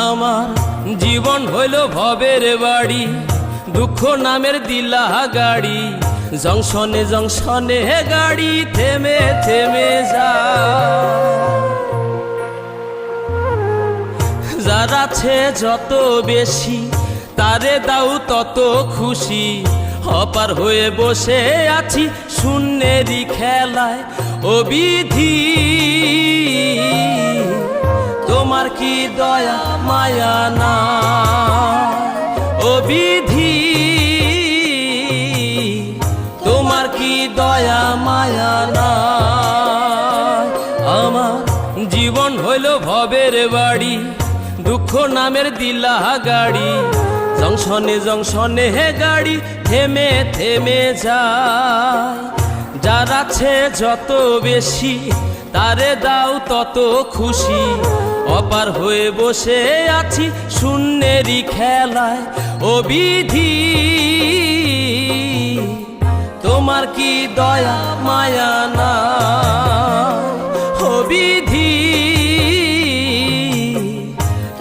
আমার জীবন হইল ভবের বাড়ি, দুঃখ নামের দিলা গাড়ি, জংশনে জংশনে গাড়ি থেমে থেমে যায়। যার আছে যত বেশি তারে দাও তত খুশি, অপার হয়ে বসে আছি শূন্যেরই খেলায়। ও বিধি তোমার কি দয়া মায়া না, ও বিধি তোমার কি দয়া মায়া না। আমার জীবন হইল ভবের বাড়ি, দুঃখ নামের দিলা গাড়ি, জংশনে জংশনে গাড়ি থেমে থেমে যায়। যার আছে যত বেশি তারে দাও তত খুশি, অপার হয়ে বসে আছি শূন্যেরই খেলায়। ও বিধি তোমার কি দয়া মায়া না, ও বিধি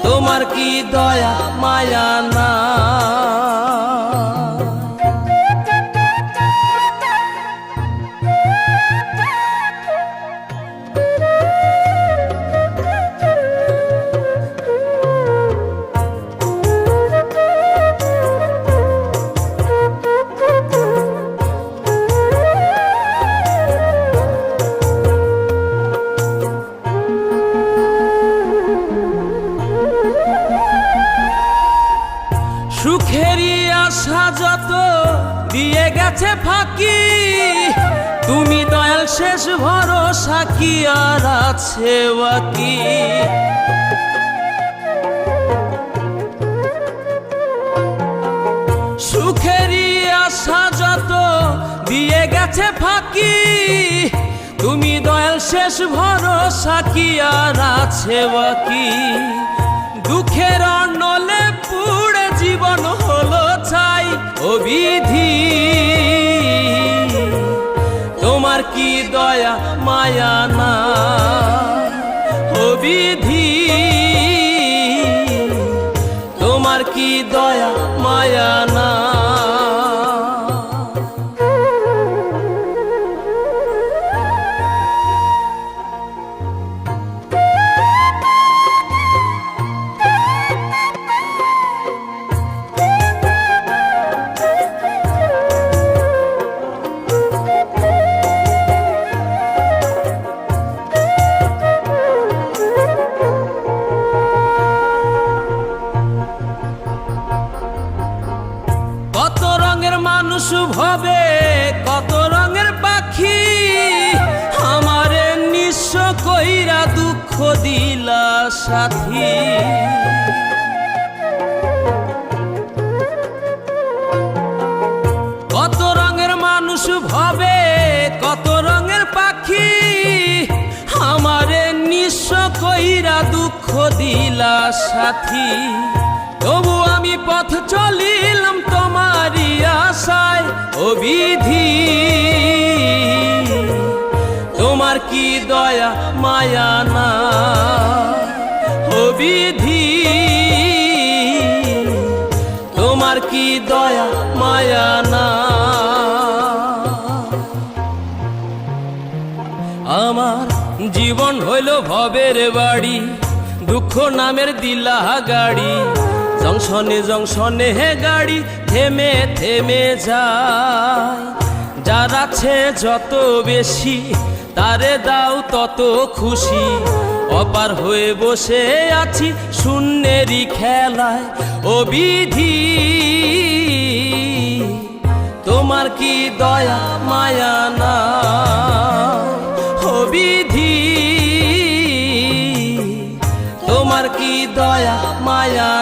তোমার কি দয়া মায়া না। সুখেরই আশা যত দিয়ে গেছে ফাঁকি, তুমি দয়াল শেষ ভরসা কি আর আছে বাকি। সুখেরই আশা যত দিয়ে গেছে ফাঁকি, তুমি দয়াল শেষ ভরসা কি আর আছে বাকি। দুঃখের অনলে পুড়ে জীবন হলো ছাই, ও বিধি তোমার কি দয়া মায়া না, ও বিধি তোমার কি দয়া মায়া না। কত রঙের মানুষ ভবে কত রঙের পাখি, আমারে নিঃস্ব কইরা দুঃখ দিলা সাথী। কত রঙের মানুষ ভবে কত রঙের পাখি, আমারে নিঃস্ব কইরা দুঃখ দিলা সাথী। তবু আমি পথ চলিলাম তোমারই আশায়, ও বিধি তোমার কি দয়া মায়া না, ও বিধি তোমার কি দয়া মায়া না। আমার জীবন হইল ভবের বাড়ি, দুঃখ নামের দিলা গাড়ি, জংশনে জংশনে গাড়ি থেমে থেমে যায়। যার আছে যত বেশি তারে দাও তত খুশি, অপার হয়ে বসে আছি শূন্যেরই খেলায়। ও বিধি তোমার কি দয়া মায়া না, ও বিধি তোমার কি দয়া মায়া